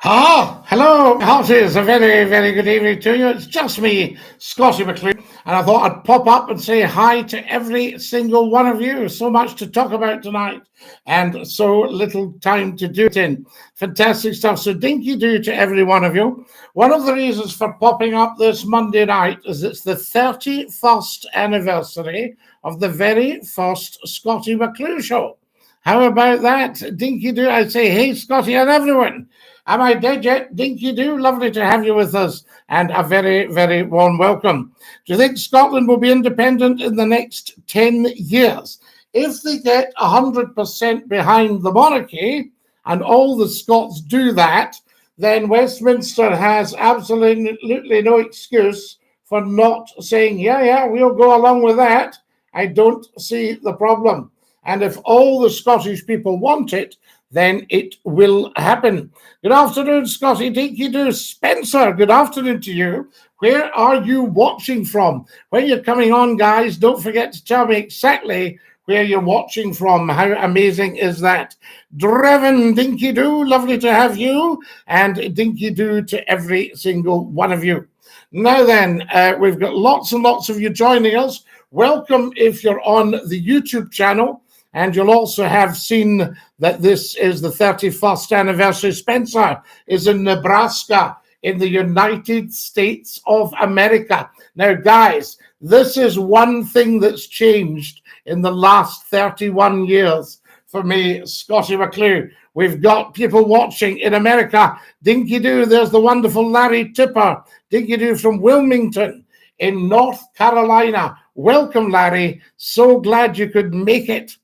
Ah, hello, hearties. A very, very good evening to you. It's just me, Scottie McClue, and I thought I'd pop up and say hi to every single one of you. So much to talk about tonight, and so little time to do it in. Fantastic stuff. So dinky-do to every one of you. One of the reasons for popping up this Monday night is it's the 31st anniversary of the very first Scottie McClue show. How about that? Dinky-do. I say, hey, Scottie and everyone. Am I dead yet? Dinky-do. Lovely to have you with us, and a very, very warm welcome. Do you think Scotland will be independent in the next 10 years? If they get 100% behind the monarchy, and all the Scots do that, then Westminster has absolutely no excuse for not saying, yeah, we'll go along with that. I don't see the problem. And if all the Scottish people want it, then it will happen. Good afternoon, Scottie. Dinky-do. Spencer, good afternoon to you. Where are you watching from? When you're coming on, guys, don't forget to tell me exactly where you're watching from. How amazing is that? Driven, Dinky-do. Lovely to have you. And Dinky-do to every single one of you. Now then, we've got lots and lots of you joining us. Welcome if you're on the YouTube channel. And you'll also have seen that this is the 31st anniversary. Spencer is in Nebraska in the United States of America. Now, guys, this is one thing that's changed in the last 31 years for me, Scottie McClue. We've got people watching in America. Dinky-do, there's the wonderful Larry Tipper. Dinky-do from Wilmington in North Carolina. Welcome, Larry. So glad you could make it.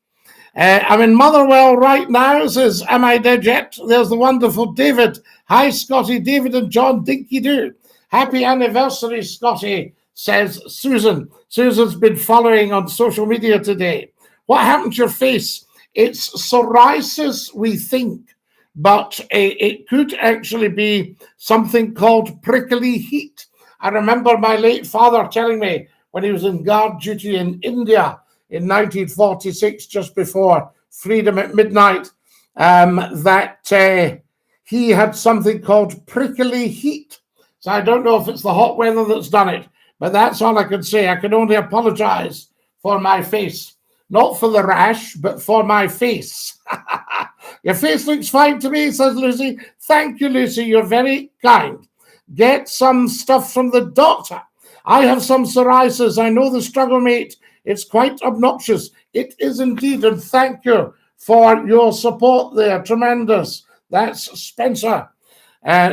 I'm in Motherwell right now, says, am I dead yet? There's the wonderful David. Hi, Scottie, David and John. Dinky-do. Happy anniversary, Scottie, says Susan. Susan's been following on social media today. What happened to your face? It's psoriasis, we think, but it could actually be something called prickly heat. I remember my late father telling me when he was in guard duty in India, in 1946, just before freedom at midnight, that he had something called prickly heat. So I don't know if it's the hot weather that's done it, but that's all I can say. I can only apologize for my face. Not for the rash, but for my face. Your face looks fine to me, says Lucy. Thank you, Lucy. You're very kind. Get some stuff from the doctor. I have some psoriasis. I know the struggle, mate. It's quite obnoxious. It is indeed, and thank you for your support there. Tremendous. That's Spencer.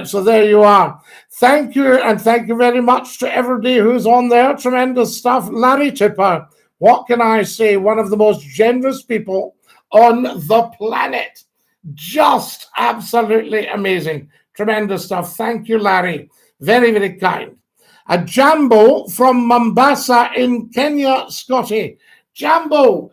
So there you are. Thank you, and thank you very much to everybody who's on there. Tremendous stuff. Larry Tipper, what can I say? One of the most generous people on the planet. Just absolutely amazing. Tremendous stuff. Thank you, Larry. Very, very kind. A Jambo from Mombasa in Kenya, Scottie. Jambo.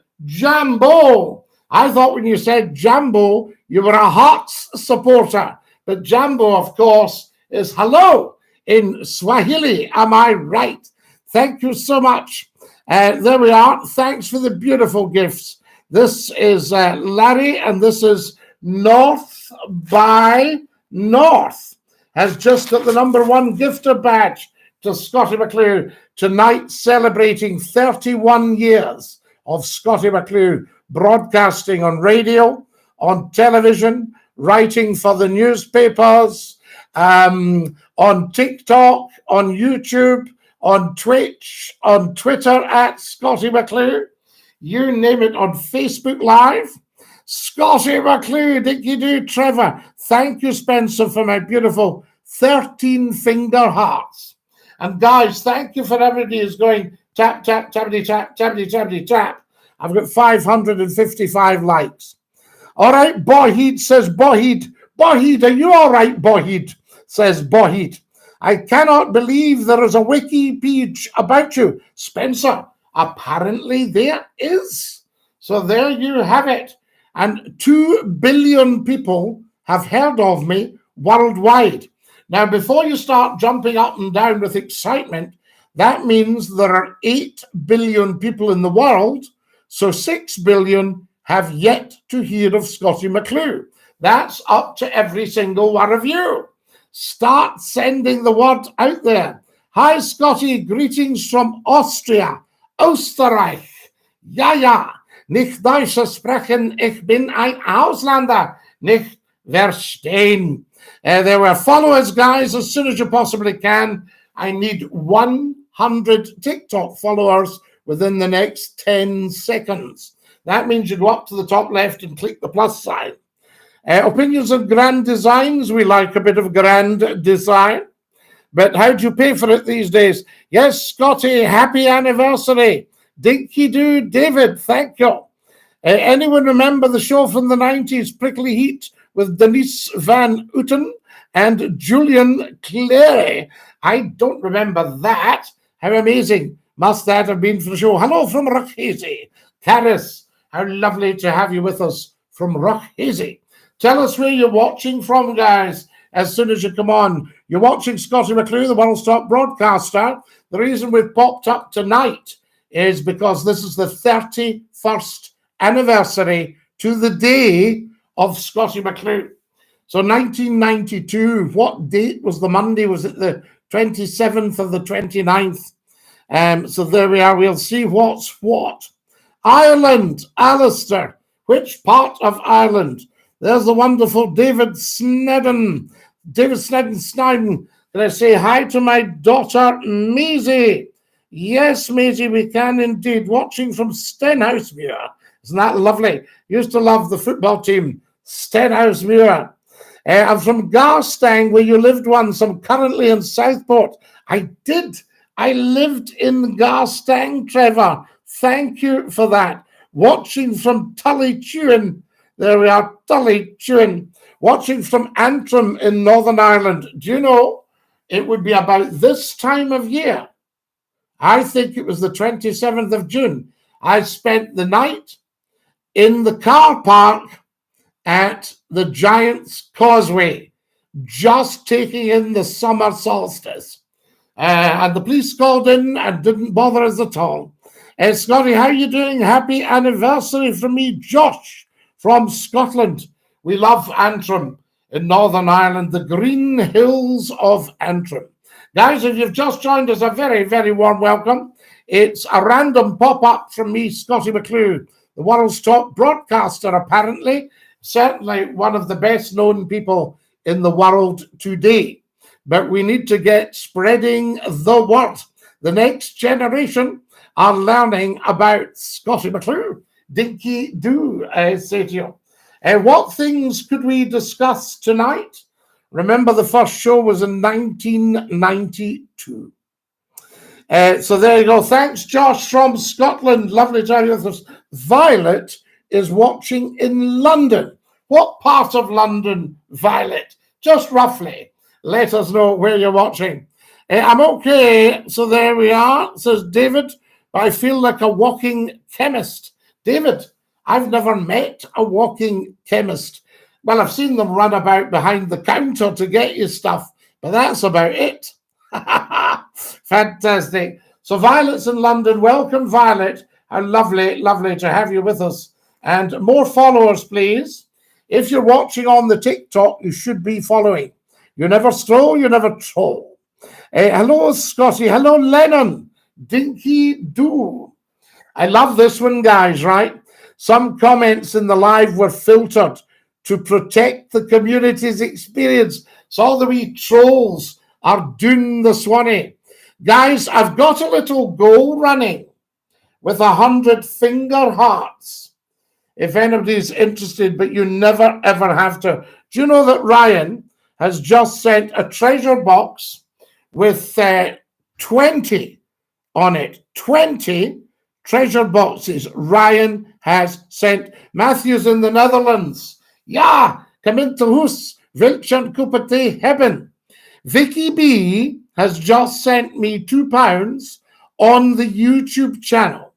I thought when you said Jambo, you were a Hearts supporter. But Jambo, of course, is hello in Swahili. Am I right? Thank you so much. There we are. Thanks for the beautiful gifts. This is Larry, and this is North by North. Has just got the #1 gifter badge to Scottie McClue tonight, celebrating 31 years of Scottie McClue broadcasting on radio, on television, writing for the newspapers, on TikTok, on YouTube, on Twitch, on Twitter at Scottie McClue, you name it, on Facebook Live. Scottie McClue, Dinky-do, Trevor. Thank you, Spencer, for my beautiful 13-finger hearts. And guys, thank you for everybody who's going tap, tap, tappity, tap, tappity, tappity, tap. I've got 555 likes. All right, Bohid says Bohid. Bohid, are you all right, Bohid? Says Bohid. I cannot believe there is a wiki page about you. Spencer, apparently there is. So there you have it. And 2 billion people have heard of me worldwide. Now, before you start jumping up and down with excitement, that means there are 8 billion people in the world, so 6 billion have yet to hear of Scottie McClue. That's up to every single one of you. Start sending the word out there. Hi, Scotty. Greetings from Austria, Österreich. Ja, ja. Nicht Deutsch sprechen. Ich bin ein Ausländer. Nicht verstehen. There were followers, guys, as soon as you possibly can. I need 100 TikTok followers within the next 10 seconds. That means you go up to the top left and click the plus sign. Opinions on grand designs. We like a bit of grand design. But how do you pay for it these days? Yes, Scotty, happy anniversary. Dinky-Doo, David, thank you. Anyone remember the show from the 90s, Prickly Heat, with Denise Van Outen and Julian Clary? I don't remember that. How amazing must that have been for the show? Hello from Rockhazy. Caris, how lovely to have you with us from Rockhazy. Tell us where you're watching from, guys, as soon as you come on. You're watching Scottie McClue, the world's top broadcaster. The reason we've popped up tonight is because this is the 31st anniversary to the day of Scottie McClue. So 1992, what date was the Monday? Was it the 27th or the 29th? So there we are. We'll see what's what. Ireland, Alistair. Which part of Ireland? There's the wonderful David Snedden. David Snedden. Can I say hi to my daughter, Maisie? Yes, Maisie, we can indeed. Watching from Stenhousemuir. Isn't that lovely? Used to love the football team, Stenhousemuir. I'm from Garstang, where you lived once. I'm currently in Southport. I did. I lived in Garstang, Trevor. Thank you for that. Watching from Tullychewin. There we are, Tullychewin. Watching from Antrim in Northern Ireland. Do you know, it would be about this time of year. I think it was the 27th of June. I spent the night in the car park at the Giant's Causeway, just taking in the summer solstice. And the police called in and didn't bother us at all. Scotty, how are you doing? Happy anniversary from me, Josh, from Scotland. We love Antrim in Northern Ireland, the green hills of Antrim. Guys, if you've just joined us, a very, very warm welcome. It's a random pop-up from me, Scottie McClue, the world's top broadcaster, apparently. Certainly one of the best-known people in the world today. But we need to get spreading the word. The next generation are learning about Scottie McClue. Dinky-Doo, I say to you. What things could we discuss tonight? Remember, the first show was in 1992. So there you go. Thanks, Josh from Scotland. Lovely to have you with us. Violet is watching in London. What part of London, Violet? Just roughly. Let us know where you're watching. I'm okay. So there we are, says David. I feel like a walking chemist. David, I've never met a walking chemist. Well, I've seen them run about behind the counter to get you stuff, but that's about it. Fantastic. So Violet's in London. Welcome, Violet. How lovely, lovely to have you with us. And more followers, please. If you're watching on the TikTok, you should be following. You never stroll, you never troll. Hello, Scotty. Hello, Lennon. Dinky-Doo. I love this one, guys, right? Some comments in the live were filtered to protect the community's experience. So all the wee trolls are doing the Swanee. Guys, I've got a little goal running with 100 finger hearts. If anybody's interested, but you never, ever have to. Do you know that Ryan has just sent a treasure box with 20 on it? 20 treasure boxes Ryan has sent. Matthew's in the Netherlands. Ja, come into huis. Welchen Kupate hebben. Vicky B has just sent me £2 on the YouTube channel.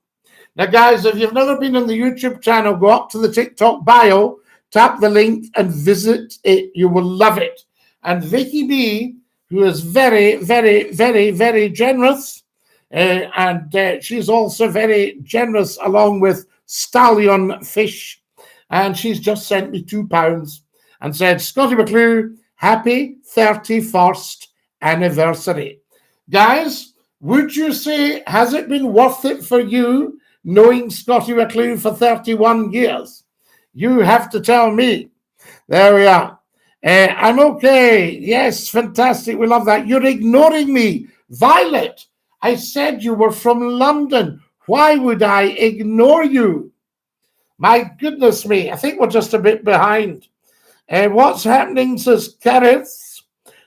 Now, guys, if you've never been on the YouTube channel, go up to the TikTok bio, tap the link and visit it. You will love it. And Vicky B, who is very, very, very, very generous, and she's also very generous along with Stallion Fish, and she's just sent me £2. and said, Scottie McClue, happy 31st anniversary. Guys, would you say, has it been worth it for you knowing Scottie McClue for 31 years? You have to tell me. There we are. I'm okay. Yes, fantastic. We love that. You're ignoring me. Violet, I said you were from London. Why would I ignore you? My goodness me. I think we're just a bit behind. What's happening, says Gareth?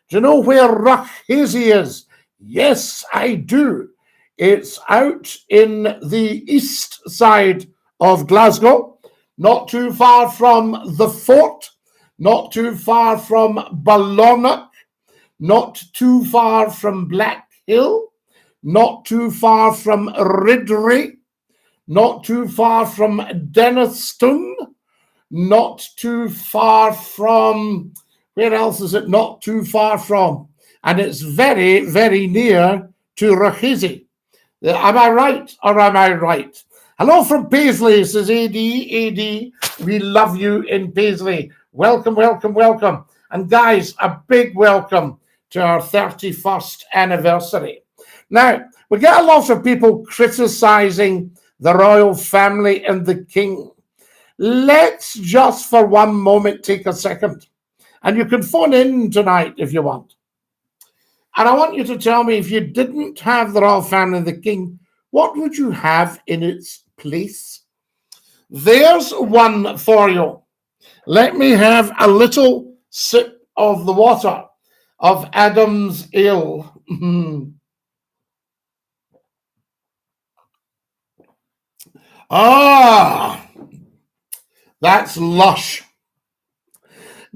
Do you know where Ruchhazy is? Yes, I do. It's out in the east side of Glasgow, not too far from the fort, not too far from Ballonock, not too far from Blackhill, not too far from Ridley, not too far from Denniston, not too far from, where else is it not too far from? And it's very, very near to Ruchhazy. Am I right or am I right? Hello from Paisley, says AD. We love you in Paisley. Welcome, welcome, welcome. And guys, a big welcome to our 31st anniversary. Now, we get a lot of people criticizing the royal family and the king. Let's just for one moment take a second. And you can phone in tonight if you want. And I want you to tell me, if you didn't have the royal family and the king, what would you have in its place? There's one for you. Let me have a little sip of the water of Adam's ale. That's lush.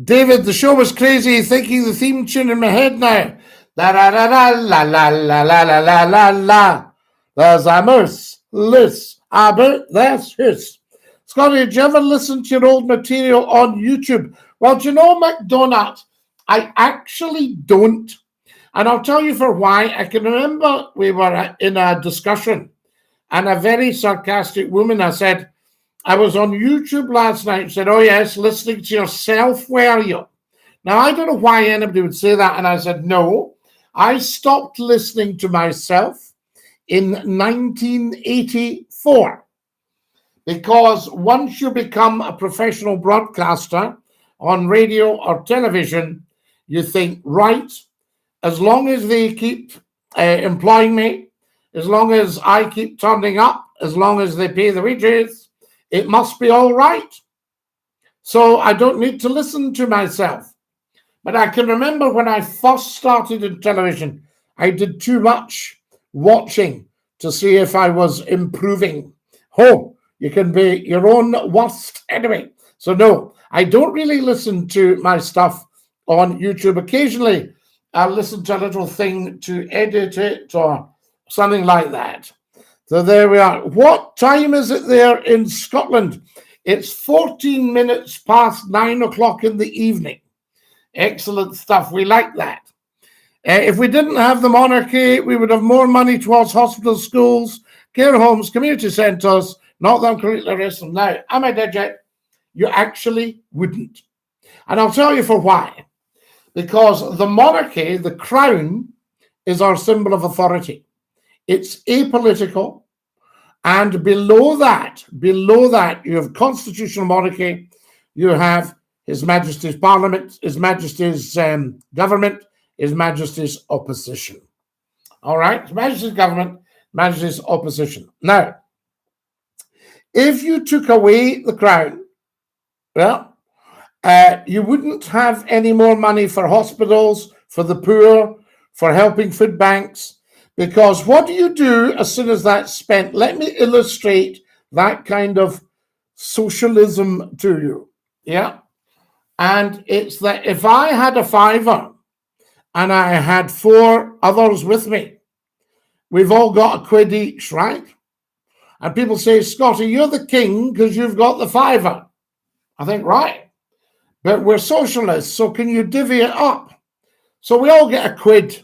David, the show was crazy, thinking the theme tune in my head now. La la la la la la la la la la la la. There's a moose, loose, aber that's his. Scottie, did you ever listen to your old material on YouTube? Well, do you know, McDonald, I actually don't. And I'll tell you for why. I can remember we were in a discussion and a very sarcastic woman, I said, I was on YouTube last night and said, oh yes, listening to yourself, were you? Now, I don't know why anybody would say that. And I said, no, I stopped listening to myself in 1984. Because once you become a professional broadcaster on radio or television, you think, right, as long as they keep employing me, as long as I keep turning up, as long as they pay the wages, it must be all right. So I don't need to listen to myself. But I can remember when I first started in television, I did too much watching to see if I was improving. Oh, you can be your own worst enemy. So no, I don't really listen to my stuff on YouTube. Occasionally, I'll listen to a little thing to edit it or something like that. So there we are. What time is it there in Scotland? It's 14 minutes past 9 o'clock in the evening. Excellent stuff. We like that. If we didn't have the monarchy, we would have more money towards hospitals, schools, care homes, community centres, not them completely arrested. Now, am I digit? You actually wouldn't. And I'll tell you for why. Because the monarchy, the crown, is our symbol of authority. It's apolitical. And below that, you have constitutional monarchy. You have His Majesty's Parliament, His Majesty's government, His Majesty's opposition. All right? His Majesty's government, Majesty's opposition. Now, if you took away the crown, well, you wouldn't have any more money for hospitals, for the poor, for helping food banks, because what do you do as soon as that's spent? Let me illustrate that kind of socialism to you. Yeah. And it's that if I had a fiver and I had 4 others with me, we've all got a quid each, right? And people say, Scottie, you're the king because you've got the fiver. I think, right. But we're socialists, so can you divvy it up? So we all get a quid,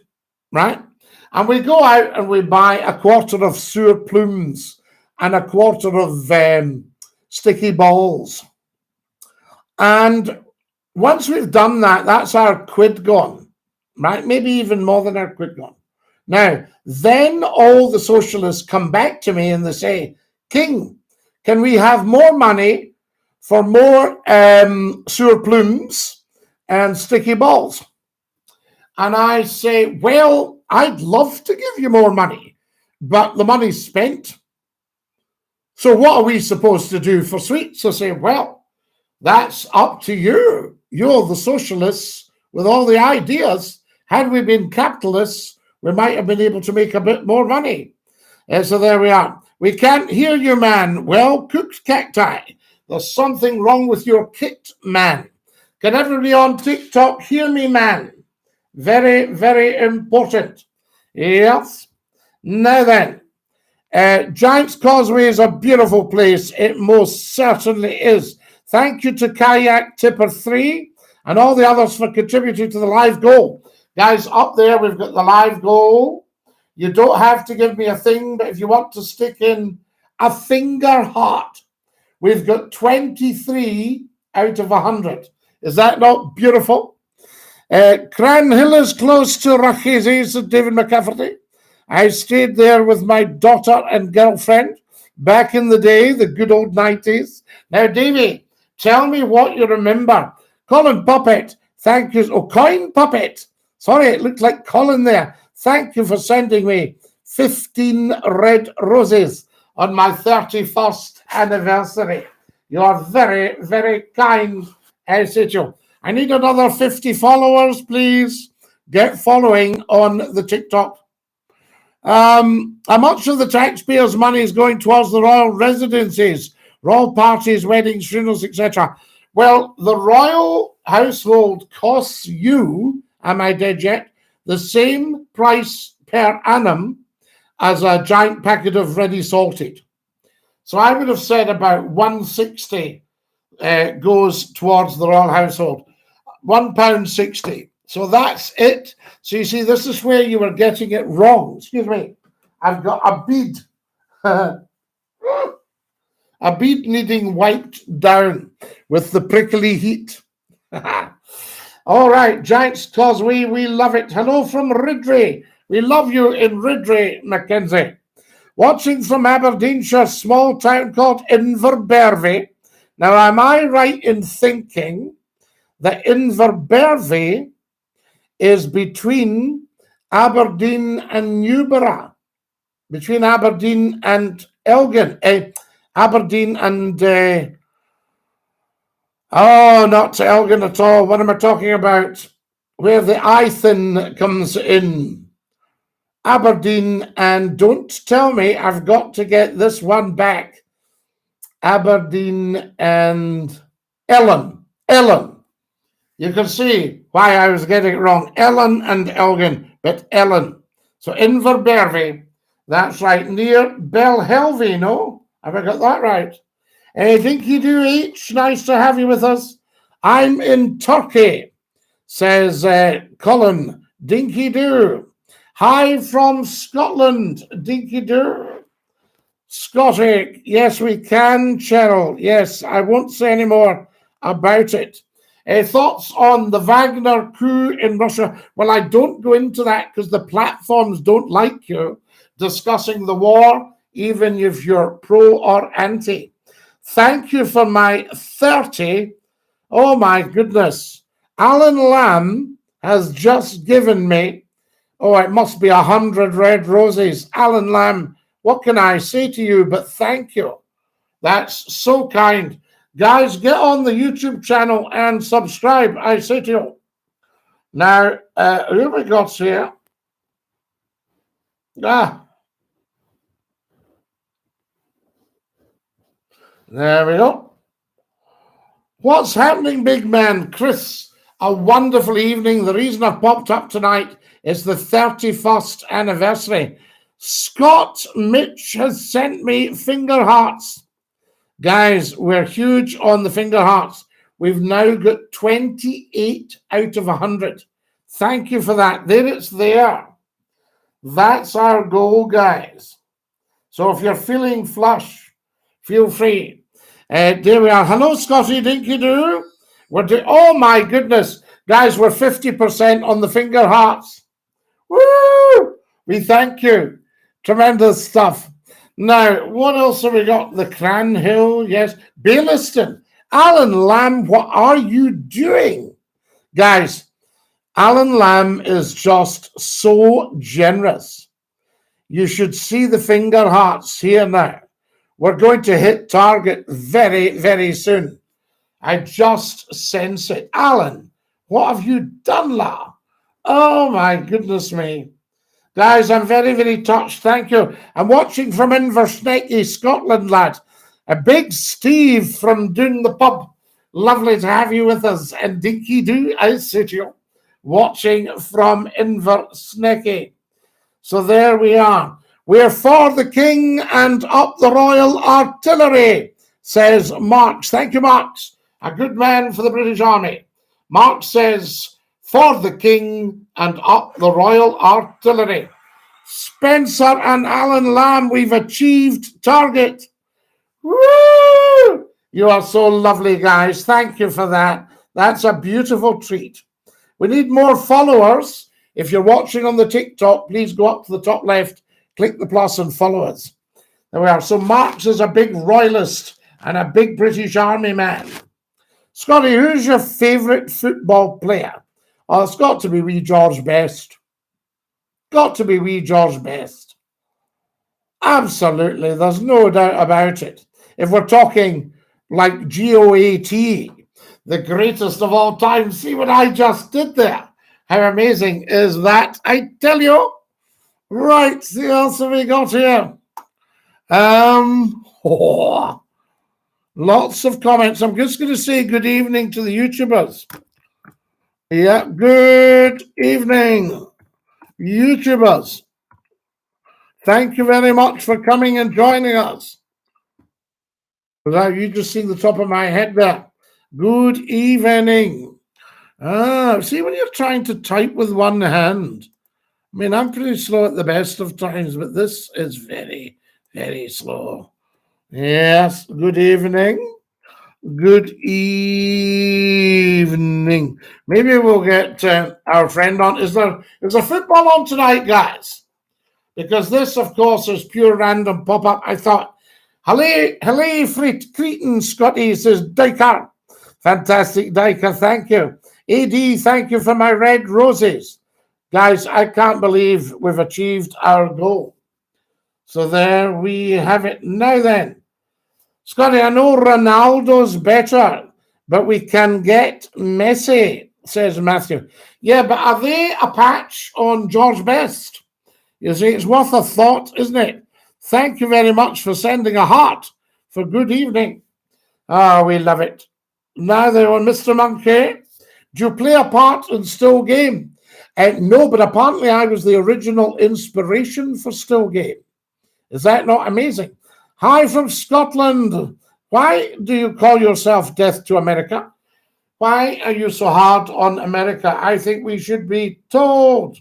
right? And we go out and we buy a quarter of sewer plumes and a quarter of sticky balls. And once we've done that, that's our quid gone, right? Maybe even more than our quid gone. Now, then all the socialists come back to me and they say, King, can we have more money for more sewer plumes and sticky balls? And I say, well, I'd love to give you more money, but the money's spent. So what are we supposed to do for sweets? I say, well, that's up to you. You're the socialists with all the ideas. Had we been capitalists, we might have been able to make a bit more money. So there we are. We can't hear you, man. Well, cooked cacti. There's something wrong with your kit, man. Can everybody on TikTok hear me, man? Very, very important. Yes. Now then, Giant's Causeway is a beautiful place. It most certainly is. Thank you to Kayak Tipper 3 and all the others for contributing to the live goal. Guys, up there we've got the live goal. You don't have to give me a thing, but if you want to stick in a finger heart, we've got 23 out of 100. Is that not beautiful? Cranhill is close to Rachese, said David McCafferty. I stayed there with my daughter and girlfriend back in the day, the good old 90s. Now, Davey, tell me what you remember. Colin Puppet, thank you. Oh, Coin Puppet. Sorry, it looked like Colin there. Thank you for sending me 15 red roses on my 31st anniversary. You are very, very kind, Sergio. I need another 50 followers, please. Get following on the TikTok. How much of the taxpayers' money is going towards the royal residences, royal parties, weddings, funerals, etc.? Well, the royal household costs you, am I dead yet, the same price per annum as a giant packet of ready salted. So I would have said about 160 goes towards the royal household. £1.60. So that's it. So you see, this is where you were getting it wrong. Excuse me. I've got a bead. A bead needing wiped down with the prickly heat. All right, Giant's Causeway, we love it. Hello from Ridley. We love you in Ridley, Mackenzie. Watching from Aberdeenshire, small town called Inverbervie. Now, am I right in thinking that Inverbervie is between Aberdeen and Newborough? Between Aberdeen and Elgin? Aberdeen and... not Elgin at all. What am I talking about? Where the Ithen comes in. Aberdeen, and don't tell me I've got to get this one back. Aberdeen and Ellen. You can see why I was getting it wrong. Ellen and Elgin, but Ellen. So Inverbervie, that's right, near Belhelvie, no? Have I got that right? Dinky-Doo H, nice to have you with us. I'm in Turkey, says Colin. Dinky-Doo. Hi from Scotland, Dinky-Doo. Scotty, yes, we can, Cheryl. Yes, I won't say any more about it. Thoughts on the Wagner coup in Russia? Well, I don't go into that because the platforms don't like you discussing the war, even if you're pro or anti. Thank you for my 30. Oh, my goodness. Alan Lamb has just given me, it must be 100 red roses. Alan Lamb, what can I say to you but thank you? That's so kind. Guys, get on the YouTube channel and subscribe, I say to you. Now, who have we got here? There we go. What's happening, big man? Chris, a wonderful evening. The reason I've popped up tonight is the 31st anniversary. Scott Mitch has sent me finger hearts. Guys, we're huge on the finger hearts. We've now got 28 out of 100. Thank you for that. There it's there. That's our goal, guys. So if you're feeling flush, feel free. There we are. Hello, Scotty Dinky-Doo. Oh my goodness, guys, we're 50% on the finger hearts. Woo! We thank you. Tremendous stuff. Now, what else have we got? The Cranhill, yes. Bayliston. Alan Lamb, what are you doing? Guys, Alan Lamb is just so generous. You should see the finger hearts here now. We're going to hit target very, very soon. I just sense it. Alan, what have you done, la? Oh, my goodness me. Guys, I'm very, very touched. Thank you. I'm watching from Inversnecky, Scotland, lad. A big Steve from Doon the Pub. Lovely to have you with us. And DINKY-DOO, I sit you. Watching from Inversnecky. So there we are. We're for the king and up the Royal Artillery, says Marks. Thank you, Marks. A good man for the British Army. Mark says, for the king and up the Royal Artillery. Spencer and Alan Lamb, we've achieved target. Woo! You are so lovely, guys. Thank you for that. That's a beautiful treat. We need more followers. If you're watching on the TikTok, please go up to the top left, click the plus and follow us. There we are. So Marx is a big royalist and a big British Army man. Scotty, who's your favourite football player? Oh, it's got to be wee George Best. Got to be wee George Best. Absolutely. There's no doubt about it. If we're talking like GOAT, the greatest of all time, see what I just did there. How amazing is that? I tell you. Right, see what else have we got here? Lots of comments. I'm just going to say good evening to the YouTubers. Yeah, good evening, YouTubers. Thank you very much for coming and joining us. You just see the top of my head there. Good evening. See, when you're trying to type with one hand, I mean, I'm pretty slow at the best of times, but this is very, very slow. Yes, good evening. Good evening. Maybe we'll get our friend on. Is there football on tonight, guys? Because this, of course, is pure random pop-up. I thought, hello, Frit Cretan Scotty, says Diker. Fantastic, Diker, thank you. AD, thank you for my red roses. Guys, I can't believe we've achieved our goal. So there we have it. Now then, Scotty, I know Ronaldo's better, but we can get Messi, says Matthew. Yeah, but are they a patch on George Best? You see, it's worth a thought, isn't it? Thank you very much for sending a heart for good evening. Ah, we love it. Now then, Mr. Monkey, do you play a part in Still Game? No, but apparently I was the original inspiration for Still Game. Is that not amazing? Hi from Scotland. Why do you call yourself Death to America? Why are you so hard on America? I think we should be told.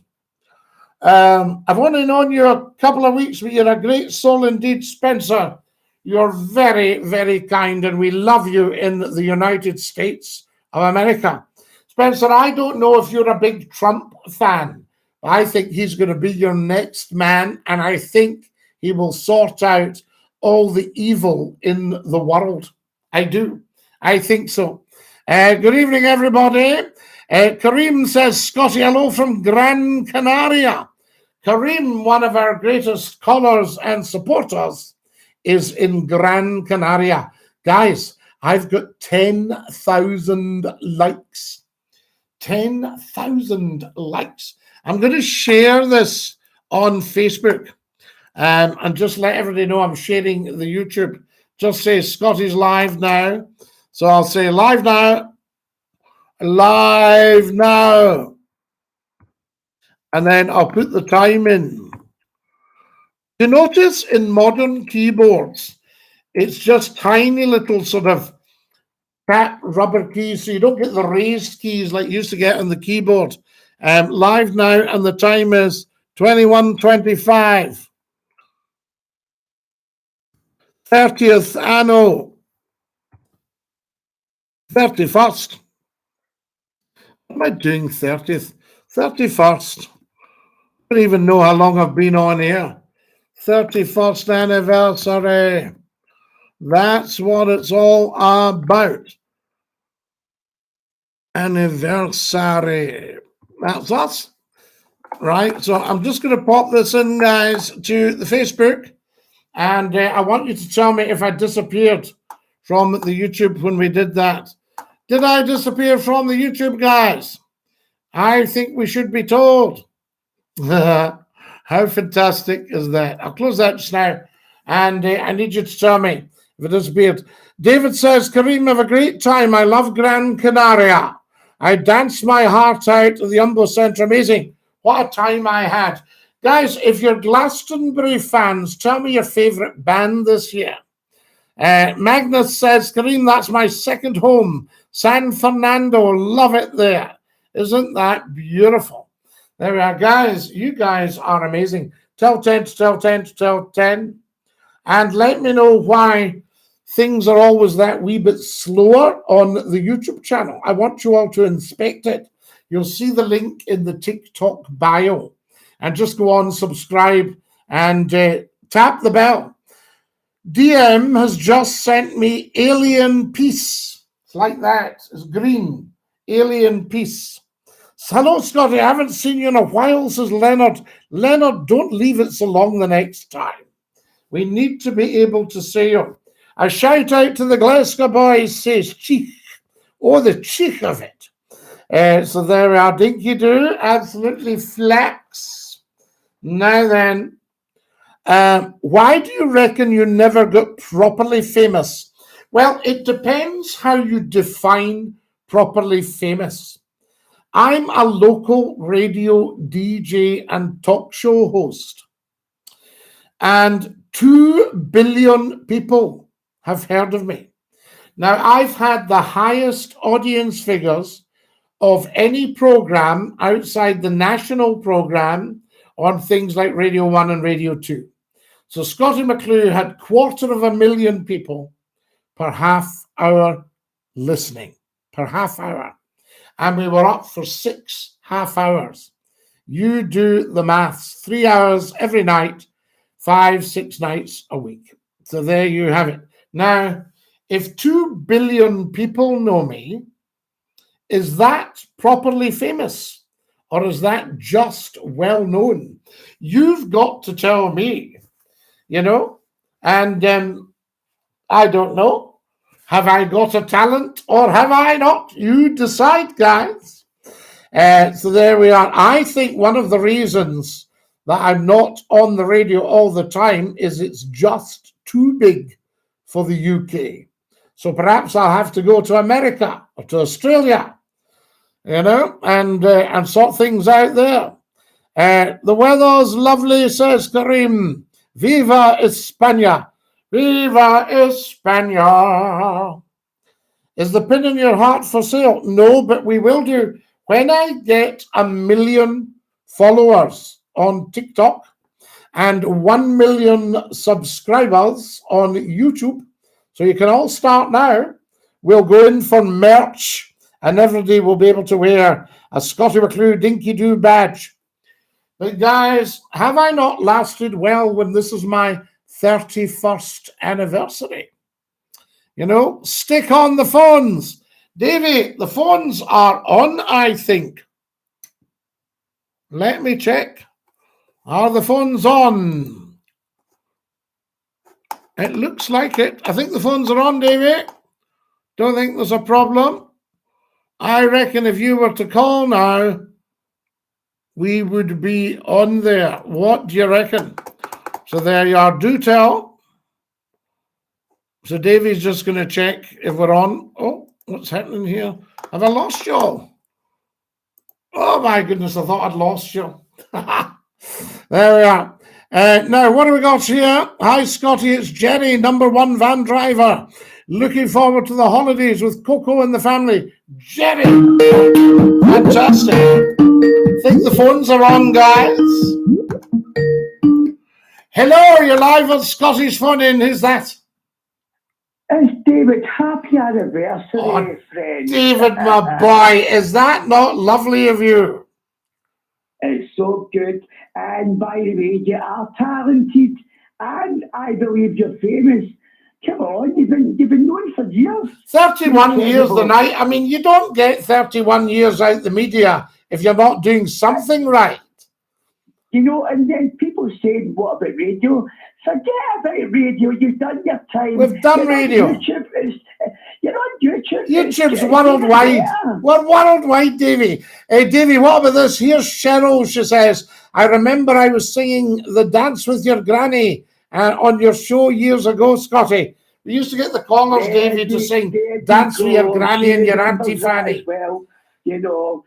I've only known you a couple of weeks, but you're a great soul indeed, Spencer. You're very, very kind, and we love you in the United States of America. Spencer, I don't know if you're a big Trump fan. I think he's going to be your next man, and I think he will sort out all the evil in the world. I do. I think so. Good evening, everybody. Kareem says, Scotty, hello from Gran Canaria. Kareem, one of our greatest callers and supporters, is in Gran Canaria. Guys, I've got 10,000 likes. 10,000 likes. I'm going to share this on Facebook and just let everybody know I'm sharing the YouTube. Just say Scotty's live now. So I'll say live now. Live now. And then I'll put the time in. You notice in modern keyboards, it's just tiny little sort of fat rubber keys, so you don't get the raised keys like you used to get on the keyboard. Live now, and the time is 21:25. 30th anno. 31st. am I doing 30th? 31st. I don't even know how long I've been on here. 31st anniversary. That's what it's all about. Anniversary. That's us. Right, so I'm just going to pop this in, guys, to the Facebook. And I want you to tell me if I disappeared from the YouTube when we did that. Did I disappear from the YouTube, guys? I think we should be told. How fantastic is that? I'll close that just now. And I need you to tell me if it disappeared. David says, Kareem, have a great time. I love Gran Canaria. I danced my heart out at the Umbo Centre. Amazing. What a time I had. Guys, if you're Glastonbury fans, tell me your favourite band this year. Magnus says, Kareem, that's my second home. San Fernando, love it there. Isn't that beautiful? There we are, guys. You guys are amazing. Tell 10 to tell 10 to tell 10. And let me know why things are always that wee bit slower on the YouTube channel. I want you all to inspect it. You'll see the link in the TikTok bio. And just go on, subscribe, and tap the bell. DM has just sent me Alien Peace. It's like that. It's green. Alien Peace. Hello, Scotty. I haven't seen you in a while, says Leonard. Leonard, don't leave it so long the next time. We need to be able to say, a shout out to the Glasgow boys, says Cheek. Oh, the cheek of it. So there we are. DINKY-DOO, absolutely flex. Now then, why do you reckon you never got properly famous? Well, it depends how you define properly famous. I'm a local radio DJ and talk show host. And 2 billion people have heard of me. Now, I've had the highest audience figures of any program outside the national program on things like Radio 1 and Radio 2. So Scottie McClue had 250,000 people per half hour listening, per half hour. And we were up for 6 half hours. You do the maths, 3 hours every night, 5-6 nights a week. So there you have it. Now, if 2 billion people know me, is that properly famous? Or is that just well known? You've got to tell me, you know, and I don't know. Have I got a talent or have I not? You decide, guys. So there we are. I think one of the reasons that I'm not on the radio all the time is it's just too big for the UK. So perhaps I'll have to go to America or to Australia, you know, and sort things out there. The weather's lovely, says Kareem. Viva España. Viva España. Is the pin in your heart for sale? No, but we will do. When I get 1 million followers on TikTok and 1 million subscribers on YouTube, so you can all start now, we'll go in for merch and everybody will be able to wear a Scottie McClue DINKY-DOO badge. But guys, have I not lasted well when this is my 31st anniversary? You know, stick on the phones. Davey, the phones are on, I think. Let me check. Are the phones on? It looks like it. I think the phones are on, Davey. Don't think there's a problem. I reckon if you were to call now, we would be on there. What do you reckon? So there you are. Do tell. So Davey's just going to check if we're on. Oh, what's happening here? Have I lost you all? Oh my goodness, I thought I'd lost you. There we are. Now, what do we got here? Hi, Scotty, it's Jenny, #1 van driver. Looking forward to the holidays with Coco and the family. Jenny! Fantastic. I think the phones are on, guys. Hello, you're live on Scotty's Phone In. Who's that? It's David. Happy anniversary, friend. David, my boy, is that not lovely of you? It's so good. And by the way, you are talented, and I believe you're famous. Come on, you've been known for years. 31 years the night. I mean, you don't get 31 years out the media if you're not doing something right. You know, and then people saying, what about radio? Forget about radio. You've done your time. We've done radio. You're on YouTube. YouTube's worldwide. We're worldwide, Davy. Davy, what about this? Here's Cheryl. She says, I remember I was singing the Dance with Your Granny on your show years ago, Scotty. We used to get the callers, Davy, to sing Dance with Your Granny and your Auntie Fanny. Well, you know,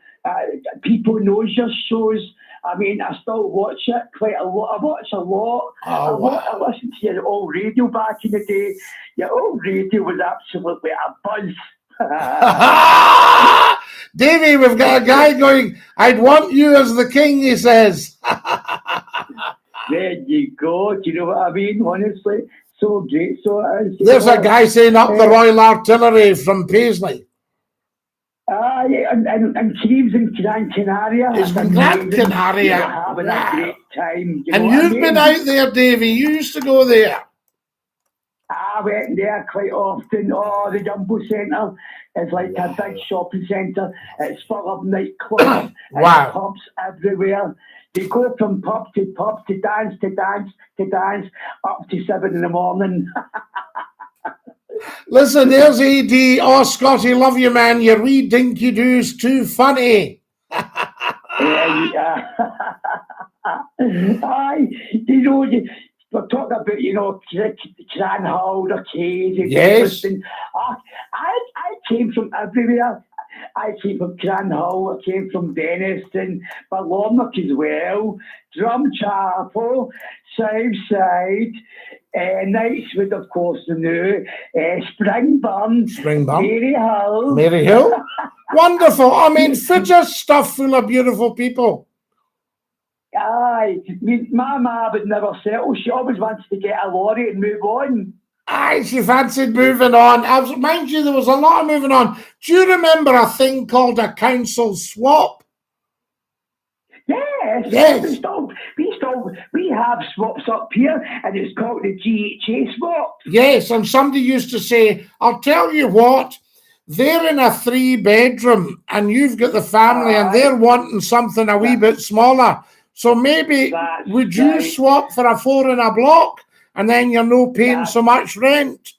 people know your shows. I mean, I still watch it quite a lot. I watch a lot. I listened to your old radio back in the day. Your old radio was absolutely a buzz. Davey, we've got a guy going, I'd want you as the king, he says. There you go. Do you know what I mean? Honestly, so great. So there's a guy saying up the Royal Artillery from Paisley. Yeah, and Creeves in Gran Canaria. It's been Gran Canaria. Having a great time. And you've been out there, Davey. You used to go there. I went there quite often. Oh, the Jumbo Centre is like a big shopping centre. It's full of nightclubs and pubs everywhere. They go from pub to pub to dance to dance to dance up to 7 in the morning. Listen, there's AD. Oh, Scotty, love you, man. Your wee dinky-doo's too funny. Yeah. You know, we're talking about, you know, Cranhall, the Caves. Yes. I came from everywhere. I came from Cranhall, I came from Denniston, Ballomic as well, Drumchapel, Southside, Knightswood, of course, the new, Springburn, Mary Hill. Wonderful. I mean, just stuff full of beautiful people. Aye, my ma would never settle. She always wants to get a lorry and move on. Aye, she fancied moving on. Mind you, there was a lot of moving on. Do you remember a thing called a council swap? Yes. We have swaps up here, and it's called the GHA swap. Yes, and somebody used to say, I'll tell you what, they're in a 3-bedroom, and you've got the family, and they're wanting something a wee bit smaller. So maybe would you swap for a 4 in a block? And then you're no paying so much rent.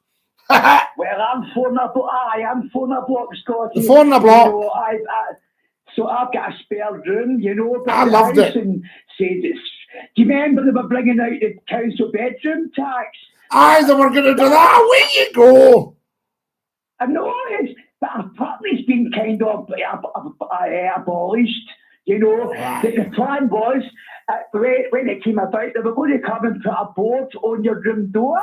Well, I'm 4 in a block. I'm 4 in a block, Scotty. The 4 in a block. You know, so I've got a spare room, you know. I loved it. And said do you remember they were bringing out the council bedroom tax? Aye, they were going to do that. Away you go. I know it, but apparently it's been kind of abolished. You know, the plan was, when it came about, they were going to come and put a board on your room door.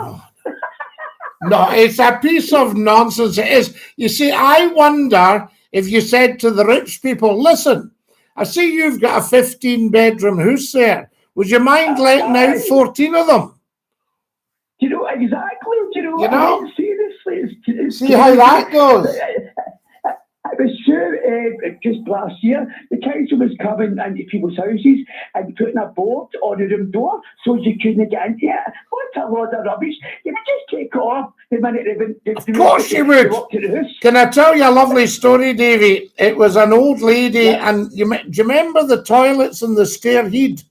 No, it's a piece of nonsense. It is. You see, I wonder if you said to the rich people, listen, I see you've got a 15-bedroom house there. Would you mind letting out 14 of them? You know, exactly. You know? Seriously. See how that goes. It was true, just last year, the council was coming into people's houses and putting a board on the room door so you couldn't get into it. What a load of rubbish. You would just take it off the minute they Of course you would. Can I tell you a lovely story, Davy? It was an old lady, and do you remember the toilets in the stair head?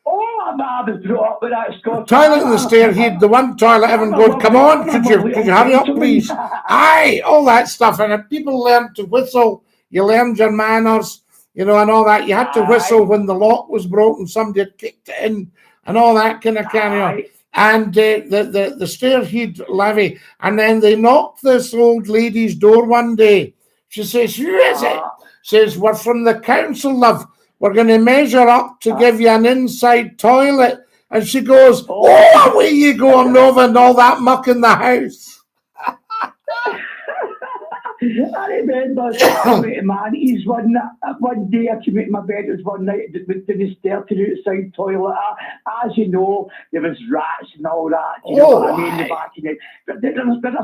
Oh, I was brought up with that, Scott. Toilet in the stair head, the one toilet, everyone goes, come on, could you hurry up, please? Aye, all that stuff. And people learned to whistle. You learned your manners, you know, and all that. You had to whistle when the lock was broken, somebody had kicked it in, and all that kind of carry on. And the stair head levy. And then they knocked this old lady's door one day. She says, who is it? Says, we're from the council, love. We're going to measure up to give you an inside toilet. And she goes, oh, away you go, Nova, and all that muck in the house. I remember the manatees one day I came out of my bed. It was one night with the stair to the outside toilet. As you know, there was rats and all that. You know what I mean? The back in it. But there's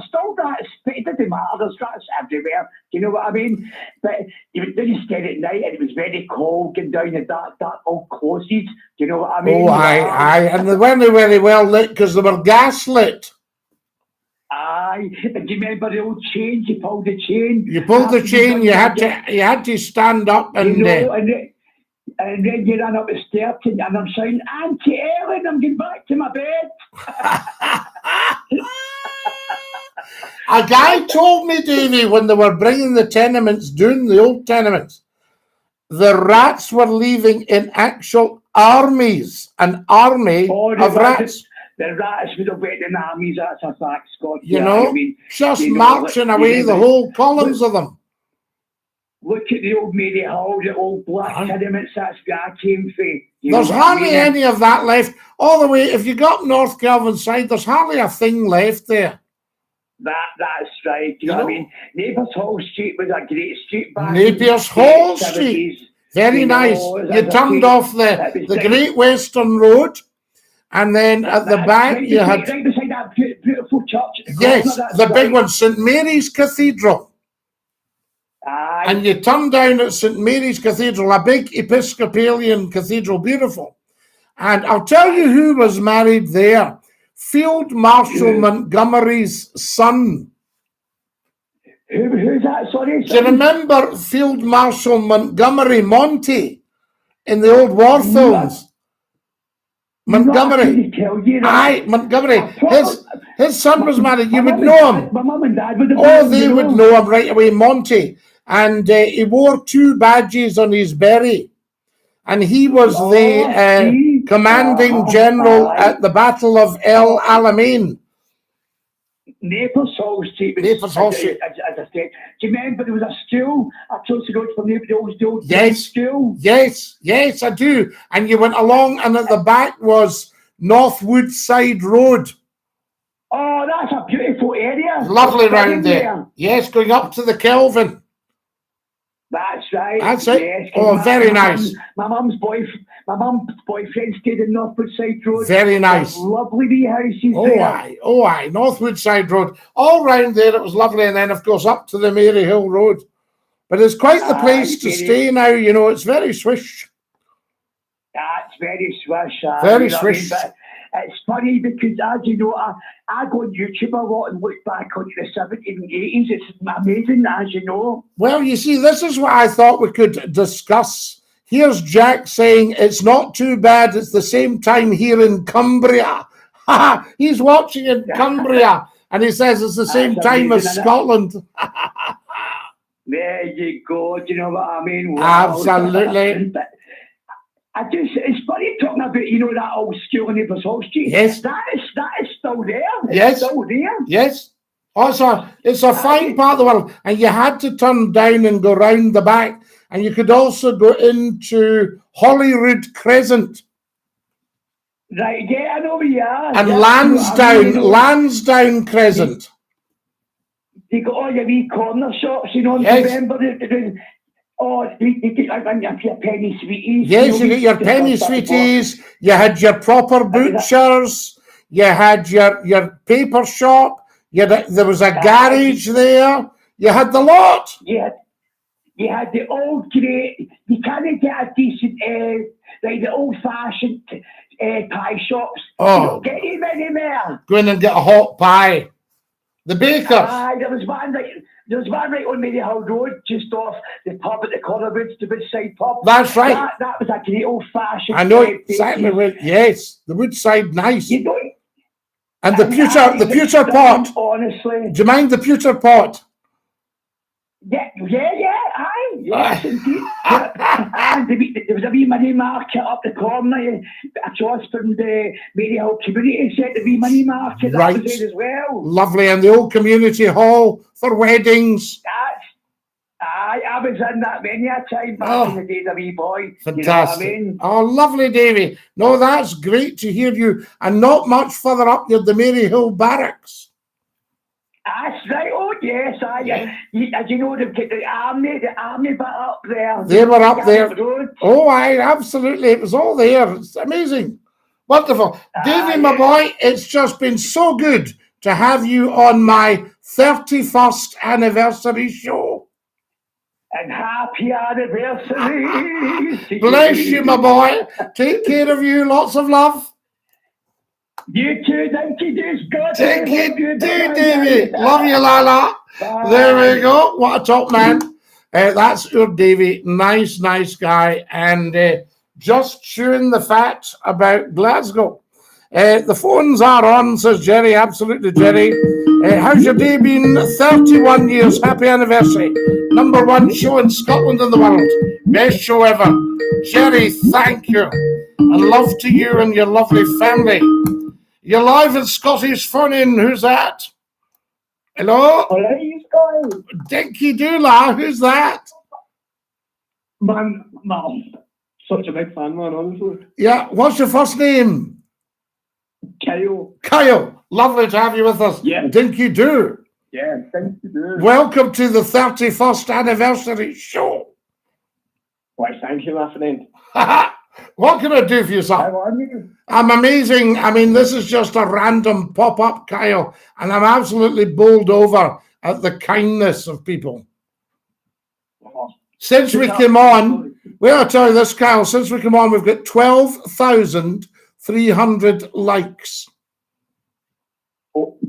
still rats. It didn't matter. There's rats everywhere. Do you know what I mean? But you didn't stay at night, and it was very cold going down the dark old closes. Do you know what I mean? Oh, aye. And they weren't very well lit because they were gas lit. Aye, and do you remember the old chain? You pulled the chain. You pulled the chain. You had to stand up and. You know, and then you ran up the stairs and I'm saying, Auntie Ellen, I'm getting back to my bed. A guy told me, Davey, when they were bringing the tenements down, the old tenements, the rats were leaving in actual armies, an army of rats. The rats would have went in armies, that's a fact, Scott. You know, just marching away, the whole columns of them. Look at the old Mary Hall, the old black tenements, that's where I came from. There's hardly any of that left. All the way, if you go up North Kelvin side, there's hardly a thing left there. That's right. You know what I mean? Napier's Hall Street was a great street back. Napier's Hall Street. Very nice. You turned off the Great Western Road. And then at the back, you had... Right beside that beautiful church. Yes, the big one, St. Mary's Cathedral. Aye. And you turn down at St. Mary's Cathedral, a big Episcopalian cathedral, beautiful. And I'll tell you who was married there. Field Marshal Montgomery's son. Who's that? Sorry. Do you remember Field Marshal Montgomery Monty in the old war films? Montgomery. Aye, Montgomery. His son was married. You would know him. My mum and dad would have. Oh, they would know him right away, Monty. And he wore 2 badges on his berry. And he was the commanding general at the Battle of El Alamein. Naples Hall Street. Naples Hall Street. As I said, do you remember there was a school across the road from the old school? Yes, I do. And you went along, and at the back was North Woodside Road. Oh, that's a beautiful area. Lovely round there. Yes, going up to the Kelvin. That's right. That's it. Yes, very nice. My mum's boyfriend stayed in North Woodside Road. Very nice. Lovely wee houses there. Oh, aye. North Woodside Road. All round there, it was lovely. And then, of course, up to the Mary Hill Road. But it's quite the place to stay now. You know, it's very swish. That's very swish. Very swish. It's funny because, as you know, I go on YouTube a lot and look back on the 70s and 80s. It's amazing, as you know. Well, you see, this is what I thought we could discuss. Here's Jack saying it's not too bad. It's the same time here in Cumbria. He's watching in Cumbria, and he says it's the same time as Scotland. There you go. Do you know what I mean? Wow. Absolutely. It's funny talking about, you know, that old school in Naples Hall Street. Yes. That is still there. Yes. It's still there. Yes. Also, it's a fine part of the world. And you had to turn down and go round the back. And you could also go into Holyrood Crescent. Right, yeah, I know where you are. And yeah, Lansdowne Crescent. You got all your wee corner shops, you know, yes. Remember you get your penny sweeties. Yes, you get your penny sweeties. You had your proper butchers. You had your paper shop. There was a garage there. You had the lot. Yeah, you had the old great. You can't get a decent, like the old-fashioned pie shops. Oh, you don't get any more. Go in and get a hot pie. The baker. There was one right on Mary Hill Road, just off the pub at the Cornerwoods, the Woodside pub. That's right. That was a great old-fashioned. I know exactly where. Yes, the Woodside, nice. You don't. And the pewter pot. Honestly. Do you mind the pewter pot? Yeah, aye, yes, indeed. And there was a wee money market up the corner, across from the Mary Hill Community Centre, the wee money market, that was there as well. Lovely, and the old community hall for weddings. I was in that many a time back in the days, a wee boy. Fantastic. You know what I mean? Oh, lovely, Davy. No, that's great to hear you. And not much further up, you're the Mary Hill Barracks. That's right. Oh, yes. As you know, they've got the army bit up there. They were up there. Road. Oh, absolutely. It was all there. It's amazing. Wonderful. Davy, my boy, it's just been so good to have you on my 31st anniversary show. And happy anniversary. Bless you, my boy. Take care of you. Lots of love. You too, Dinky-Doo's good. Dinky-Doo, Davy. Love you, Lala. Bye. There we go. What a top man. That's your Davy. Nice guy. And just chewing the fat about Glasgow. The phones are on, says Jerry. Absolutely, Jerry. How's your day been? 31 years. Happy anniversary. #1 show in Scotland and the world. Best show ever. Jerry, thank you. And love to you and your lovely family. You're live at Scotty's phone in. Who's that? Hello? Hello, Scotty. Dinky-Doo, who's that? Man, such a big fan, man, honestly. Yeah, what's your first name? Kyle. Kyle, lovely to have you with us. Yeah. Dinky-Doo. Yeah, Dinky-Doo. Welcome to the 31st anniversary show. Why, thank you, my friend. What can I do for you, sir? How are you? I'm amazing. I mean, this is just a random pop-up, Kyle, and I'm absolutely bowled over at the kindness of people. Since we came on, well, I'll tell you this, Kyle, since we came on, we've got 12,300 likes. Oh,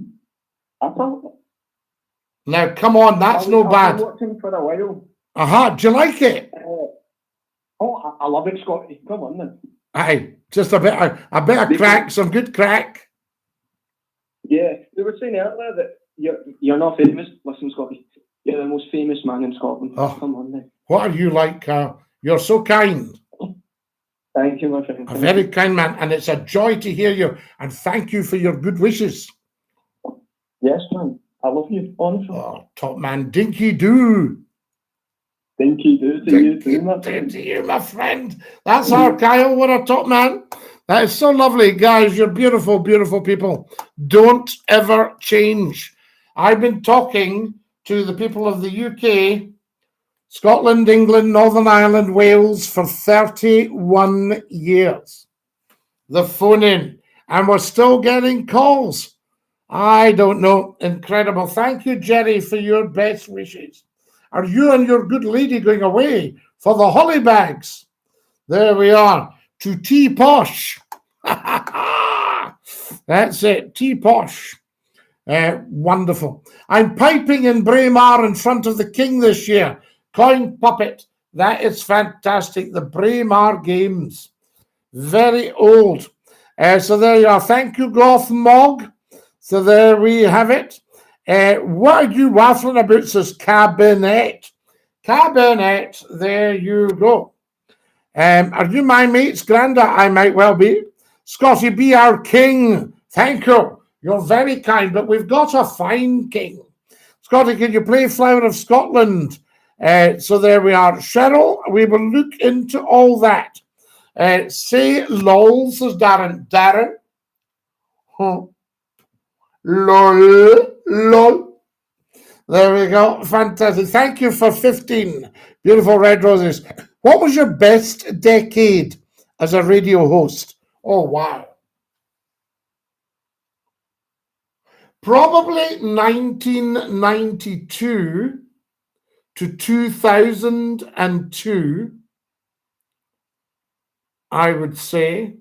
I thought. Now, come on, that's no bad. I've been watching for a while. Do you like it? I love it, Scotty. Come on, then. Aye, just a bit of crack, some good crack. Yeah, they were saying earlier that you're not famous. Listen, Scotty, you're the most famous man in Scotland. Oh, come on, then. What are you like, Carl? You're so kind. Thank you, my friend. A very kind man, and it's a joy to hear you, and thank you for your good wishes. Yes, man. I love you, honestly. Oh, top man, Dinky-Doo. Dinky-Doo to you too, my friend. To you, my friend. That's our Kyle. What a top man. That is so lovely. Guys, you're beautiful, beautiful people. Don't ever change. I've been talking to the people of the UK, Scotland, England, Northern Ireland, Wales for 31 years. The phone in. And we're still getting calls. I don't know. Incredible. Thank you, Jerry, for your best wishes. Are you and your good lady going away for the holly bags? There we are. To Tea Posh. That's it. Tea Posh. Wonderful. I'm piping in Braemar in front of the king this year. Coin puppet. That is fantastic. The Braemar Games. Very old. So there you are. Thank you, Goth Mog. So there we have it. What are you waffling about, says Cabinet. Cabinet, there you go. Are you my mate's granda? I might well be. Scotty, be our king. Thank you. You're very kind, but we've got a fine king. Scotty, can you play Flower of Scotland? So there we are. Cheryl, we will look into all that. Say lol, says Darren. Darren? Huh. Lol. There we go. Fantastic. Thank you for 15 beautiful red roses. What was your best decade as a radio host? Oh, wow. Probably 1992 to 2002, I would say.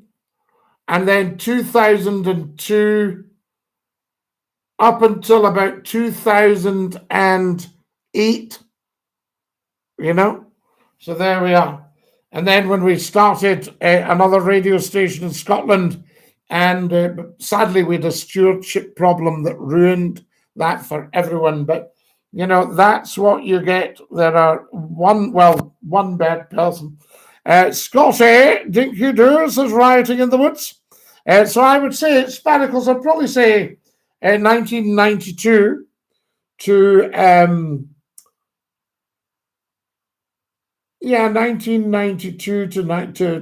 And then 2002 up until about 2008, you know. So there we are. And then when we started another radio station in Scotland, and sadly we had a stewardship problem that ruined that for everyone. But, you know, that's what you get. There are one bad person. Scotty, Dinky-Doo is rioting in the woods. So I would say Sparkles, I'd probably say 1992 to 1992 to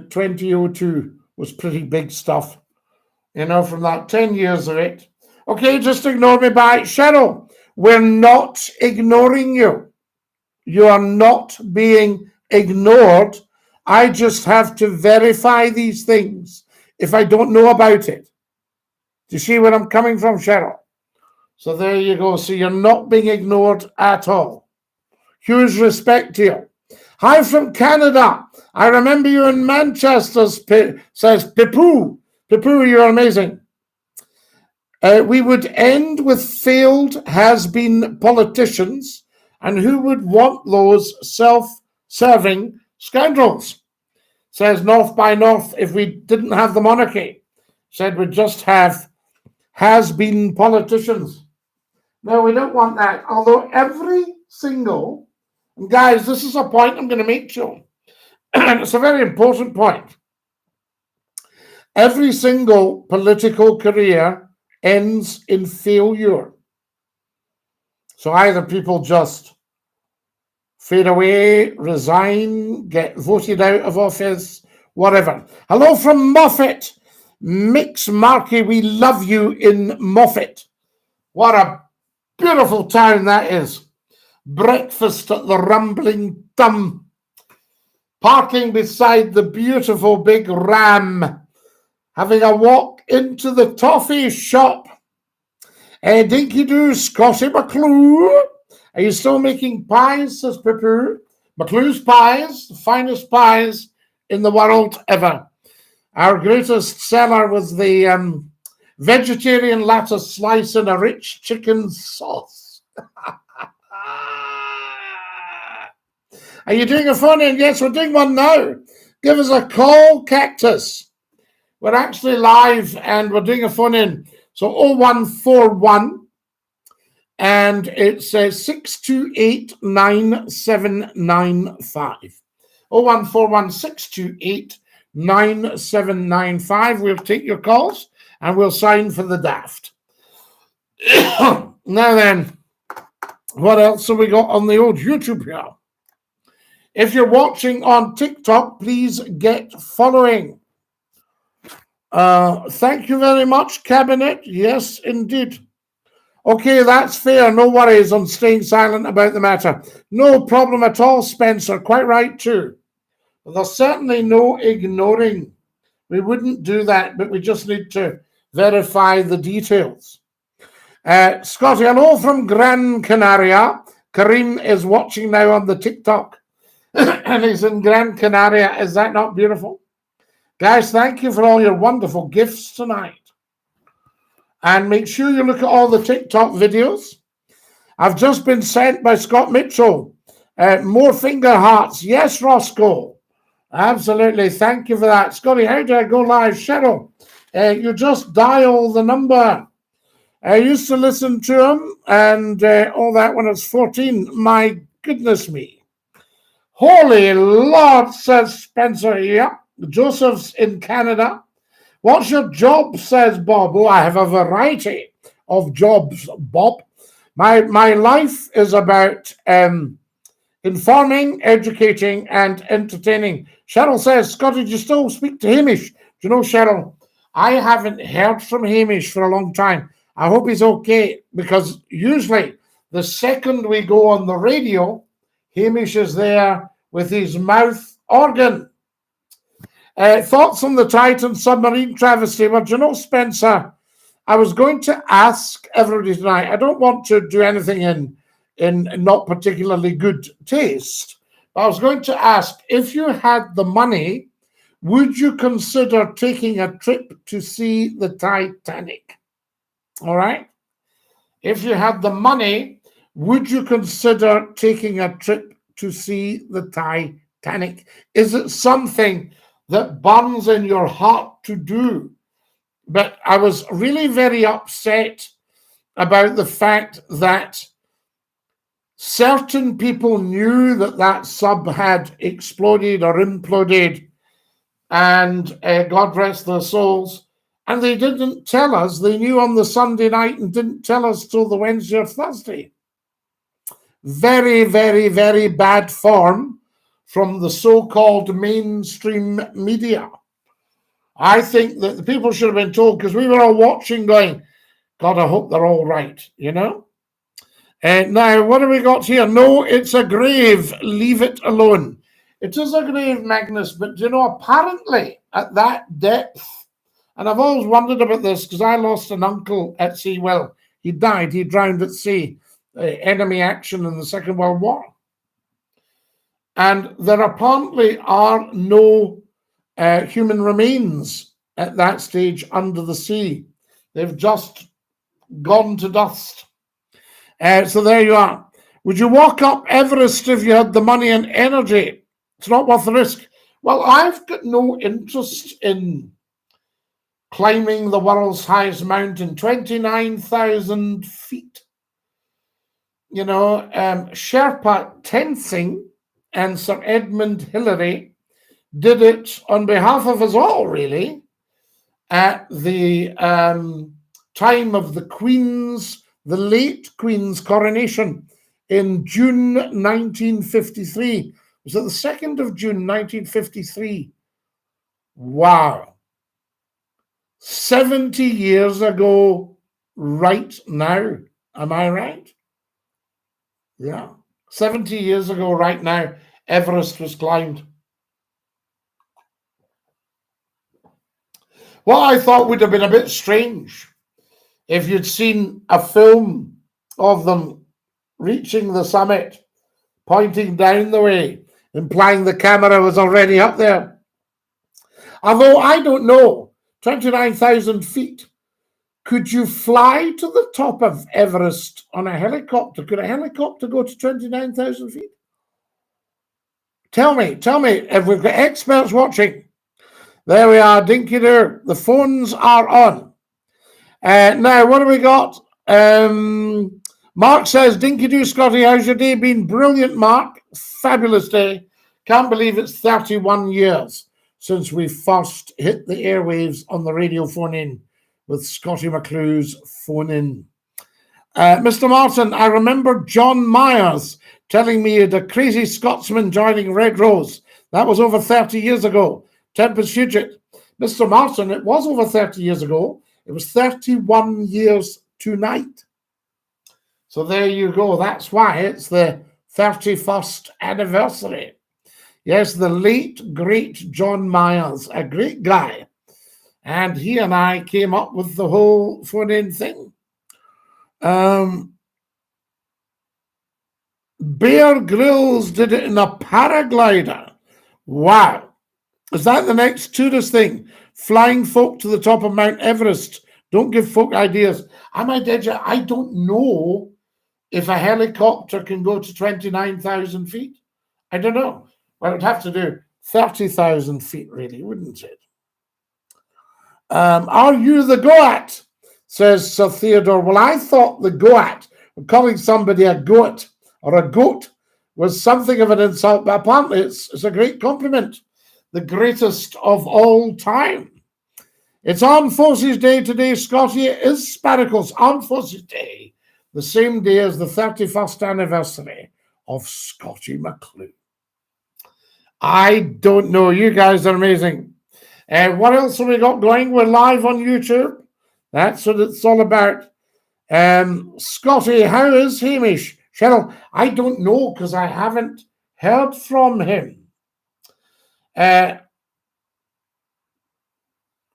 2002 was pretty big stuff, you know, from that 10 years of it. Okay, just ignore me. Bye. Cheryl, We're not ignoring you. You are not being ignored. I just have to verify these things if I don't know about it. Do you see where I'm coming from, Cheryl? So there you go. So you're not being ignored at all. Huge respect to you. Hi from Canada. I remember you in Manchester, says Pipoo. Pipoo, you're amazing. We would end with failed has-been politicians, and who would want those self-serving scoundrels? Says North by North, if we didn't have the monarchy. Said we'd just have has-been politicians. No, we don't want that. Although every single, and guys, this is a point I'm going to make to you, and it's a very important point. Every single political career ends in failure. So either people just fade away, resign, get voted out of office, whatever. Hello from Moffat. Mix Markey, we love you in Moffat. What a beautiful town that is. Breakfast at the Rumbling Thumb. Parking beside the beautiful big Ram. Having a walk into the toffee shop. DINKY-DOO, Scottie McCLUE. Are you still making pies, says Pipoo? McClue's pies, the finest pies in the world ever. Our greatest seller was the vegetarian lattice slice in a rich chicken sauce. Are you doing a phone-in? Yes, we're doing one now. Give us a call, Cactus. We're actually live and we're doing a phone-in. So 0141 and it says 628-9795. 0141 628-9795. We'll take your calls and we'll sign for the daft. Now then, what else have we got on the old YouTube here? If you're watching on TikTok, please get following. Thank you very much, Cabinet. Yes, indeed. Okay, that's fair. No worries on staying silent about the matter. No problem at all, Spencer. Quite right, too. There's certainly no ignoring. We wouldn't do that, but we just need to verify the details. Scotty, hello from Gran Canaria. Kareem is watching now on the TikTok. And he's in Gran Canaria. Is that not beautiful? Guys, thank you for all your wonderful gifts tonight. And make sure you look at all the TikTok videos. I've just been sent by Scott Mitchell. More finger hearts. Yes, Roscoe. Absolutely. Thank you for that. Scotty, how do I go live? Cheryl, you just dial the number. I used to listen to him and all that when I was 14. My goodness me. Holy Lord, says Spencer. Yeah. Joseph's in Canada. What's your job, says Bob? Oh, I have a variety of jobs, Bob. My life is about informing, educating, and entertaining. Cheryl says, Scotty, do you still speak to Hamish? Do you know, Cheryl, I haven't heard from Hamish for a long time. I hope he's okay, because usually the second we go on the radio, Hamish is there with his mouth organ. Thoughts on the Titan submarine travesty? Well, do you know, Spencer, I was going to ask everybody tonight. I don't want to do anything in not particularly good taste. But I was going to ask, if you had the money, would you consider taking a trip to see the Titanic? All right? If you had the money, would you consider taking a trip to see the Titanic? Is it something that burns in your heart to do? But I was really very upset about the fact that certain people knew that that sub had exploded or imploded, and God rest their souls, and they didn't tell us. They knew on the Sunday night and didn't tell us till the Wednesday or Thursday. Very, very, very bad form from the so-called mainstream media. I think that the people should have been told, because we were all watching going, God, I hope they're all right, you know? Now, what have we got here? No, it's a grave. Leave it alone. It is a grave, Magnus, but you know, apparently at that depth, and I've always wondered about this because I lost an uncle at sea. Well, he died. He drowned at sea. Enemy action in the Second World War. And there apparently are no human remains at that stage under the sea. They've just gone to dust. So there you are. Would you walk up Everest if you had the money and energy? It's not worth the risk. Well, I've got no interest in climbing the world's highest mountain, 29,000 feet. You know, Sherpa Tenzing and Sir Edmund Hillary did it on behalf of us all, really, at the time of the late Queen's coronation in June 1953. Was it the 2nd of June 1953? Wow. 70 years ago right now. Am I right? Yeah. 70 years ago right now, Everest was climbed. What I thought would have been a bit strange if you'd seen a film of them reaching the summit, pointing down the way, implying the camera was already up there. Although I don't know, 29,000 feet. Could you fly to the top of Everest on a helicopter? Could a helicopter go to 29,000 feet? Tell me, if we've got experts watching. There we are, Dinky-Doo. The phones are on. Now, what have we got? Mark says, Dinky-Doo, Scotty, how's your day been? Brilliant, Mark. Fabulous day. Can't believe it's 31 years since we first hit the airwaves on the radio phone-in with Scottie McClue's phone-in. Mr. Martin, I remember John Myers telling me he had a crazy Scotsman joining Red Rose. That was over 30 years ago. Tempest Fugit. Mr. Martin, it was over 30 years ago. It was 31 years tonight. So there you go. That's why it's the 31st anniversary. Yes, the late, great John Myers, a great guy. And he and I came up with the whole phone-in thing. Bear Grylls did it in a paraglider. Wow. Is that the next tourist thing? Flying folk to the top of Mount Everest. Don't give folk ideas. Am I dead yet? I don't know if a helicopter can go to 29,000 feet. I don't know. Well, it'd have to do 30,000 feet, really, wouldn't it? Are you the goat? Says Sir Theodore. Well, I thought the goat, calling somebody a goat or a goat, was something of an insult, but apparently it's a great compliment. The greatest of all time. It's Armed Forces Day today, Scotty. It is Sparkles Armed Forces Day, the same day as the 31st anniversary of Scottie McClue. I don't know. You guys are amazing. What else have we got going? We're live on YouTube. That's what it's all about. Scotty, how is Hamish? Cheryl, I don't know because I haven't heard from him.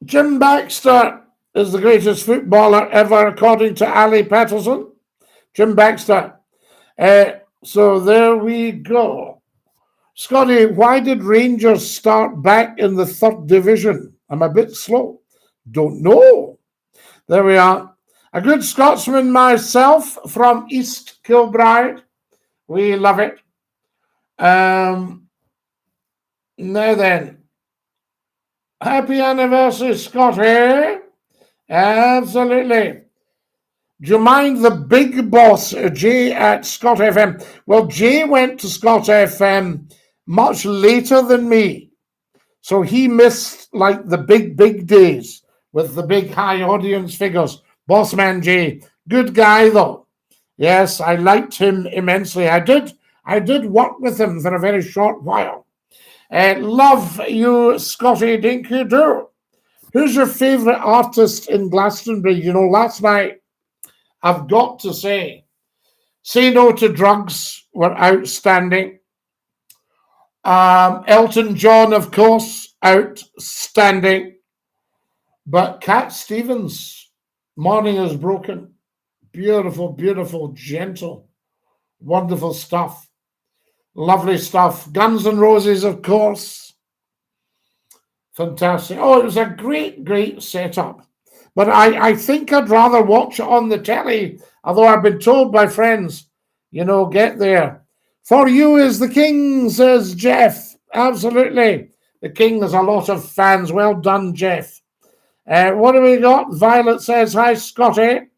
Jim Baxter is the greatest footballer ever, according to Ali Patterson. Jim Baxter. So there we go. Scotty, why did Rangers start back in the 3rd division? I'm a bit slow. Don't know. There we are. A good Scotsman myself from East Kilbride. We love it. Now then. Happy anniversary, Scotty. Absolutely. Do you mind the big boss, Jay at Scott FM? Well, Jay went to Scott FM much later than me. So he missed like the big days with the big high audience figures. Bossman Jay. Good guy though. Yes, I liked him immensely. I did work with him for a very short while. Love you, Scotty Dinky-Doo. Who's your favourite artist in Glastonbury? You know, last night, I've got to say, Say No to Drugs were outstanding. Elton John, of course, outstanding. But Cat Stevens, Morning Is Broken. Beautiful, beautiful, gentle, wonderful stuff. Lovely stuff. Guns N' Roses, of course. Fantastic. Oh, it was a great, great setup. But I think I'd rather watch it on the telly, although I've been told by friends, get there. For You Is the King, says Jeff. Absolutely. The King has a lot of fans. Well done, Jeff. What do we got? Violet says, hi, Scotty.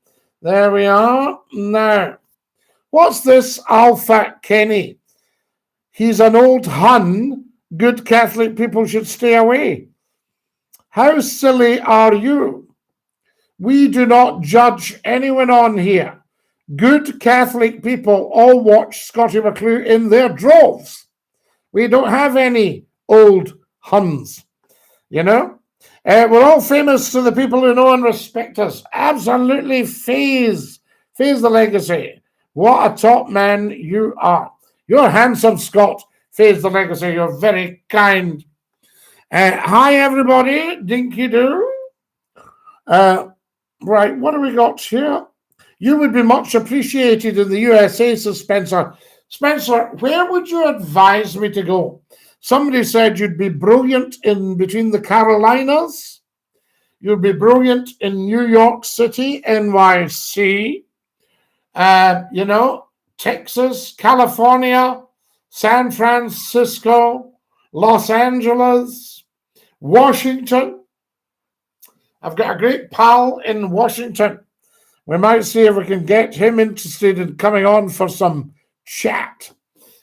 There we are. Now, what's this Alpha Kenny? He's an old Hun. Good Catholic people should stay away. How silly are you? We do not judge anyone on here. Good Catholic people all watch Scottie McClue in their droves. We don't have any old Huns, We're all famous to the people who know and respect us. Absolutely, Faze the Legacy. What a top man you are. You're handsome, Scott. Faze the Legacy. You're very kind. Hi, everybody. Dinky-Doo. Right, what do we got here? You would be much appreciated in the USA, says Spencer. Spencer, where would you advise me to go? Somebody said you'd be brilliant in between the Carolinas. You'd be brilliant in New York City, NYC, Texas, California, San Francisco, Los Angeles, Washington. I've got a great pal in Washington. We might see if we can get him interested in coming on for some chat.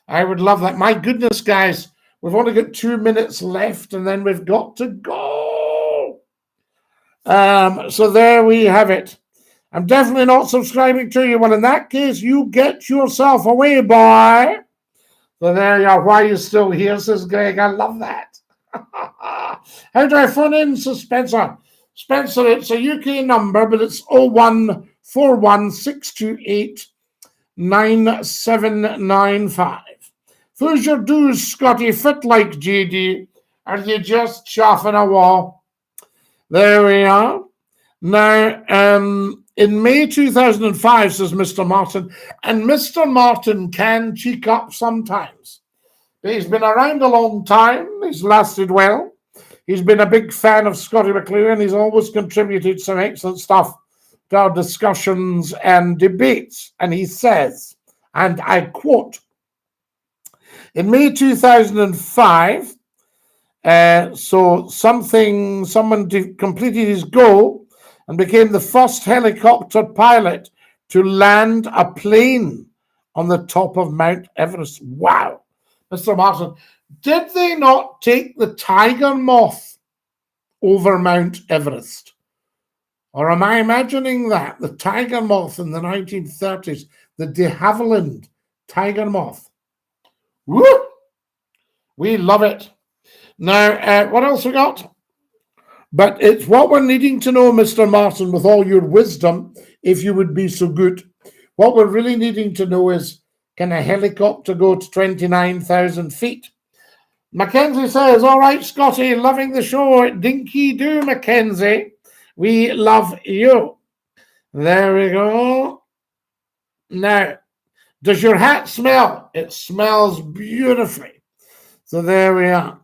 I would love that. My goodness, guys, we've only got 2 minutes left and then we've got to go. So there we have it. I'm definitely not subscribing to you. Well, in that case, you get yourself away, boy. So there you are. Why are you still here, says Greg. I love that. How do I phone in, says Spencer? Spencer, it's a UK number, but it's 01416289795. Who's your dues, Scotty? Fit like JD? Are you just chaffing a wall? There we are. Now, in May 2005, says Mr. Martin, and Mr. Martin can cheek up sometimes. But he's been around a long time. He's lasted well. He's been a big fan of Scottie McClue, and he's always contributed some excellent stuff to our discussions and debates. And he says, and I quote, in May 2005, someone completed his goal and became the first helicopter pilot to land a plane on the top of Mount Everest. Wow. Mr. Martin, did they not take the tiger moth over Mount Everest? Or am I imagining that? The tiger moth in the 1930s, the de Havilland tiger moth. Woo! We love it. Now, what else we got? But it's what we're needing to know, Mr. Martin, with all your wisdom, if you would be so good. What we're really needing to know is, can a helicopter go to 29,000 feet? Mackenzie says, all right, Scotty, loving the show. Dinky-Doo, Mackenzie. We love you. There we go. Now, does your hat smell? It smells beautifully. So there we are.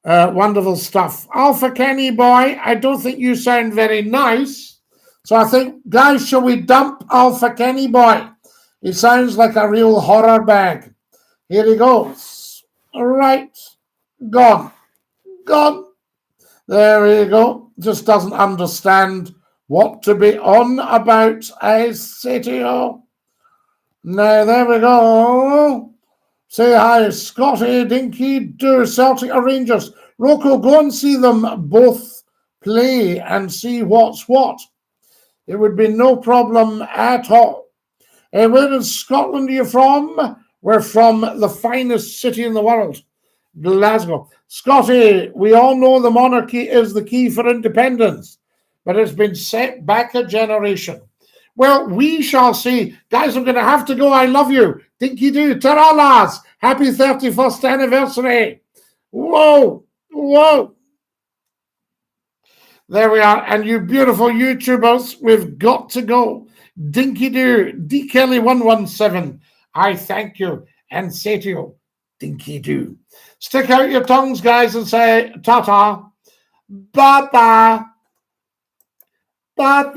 Wonderful stuff. Alpha Kenny boy, I don't think you sound very nice. So I think, guys, shall we dump Alpha Kenny boy? He sounds like a real horror bag. Here he goes. All right. Gone. There we go. Just doesn't understand what to be on about, I say to you. Now, there we go. Say hi, Scotty, Dinky-Doo, Celtic or Rangers. Rocco, go and see them both play and see what's what. It would be no problem at all. Where in Scotland are you from? We're from the finest city in the world, Glasgow. Scotty, we all know the monarchy is the key for independence, but it's been set back a generation. Well, we shall see. Guys, I'm going to have to go. I love you. Dinky-Doo. Ta-ra, lads. Happy 31st anniversary. Whoa. Whoa. There we are. And you beautiful YouTubers, we've got to go. Dinky-Doo. D. Kelly 117. I thank you and say to you, Dinky-Doo. Stick out your tongues, guys, and say ta-ta. Bye-bye. Bye-bye.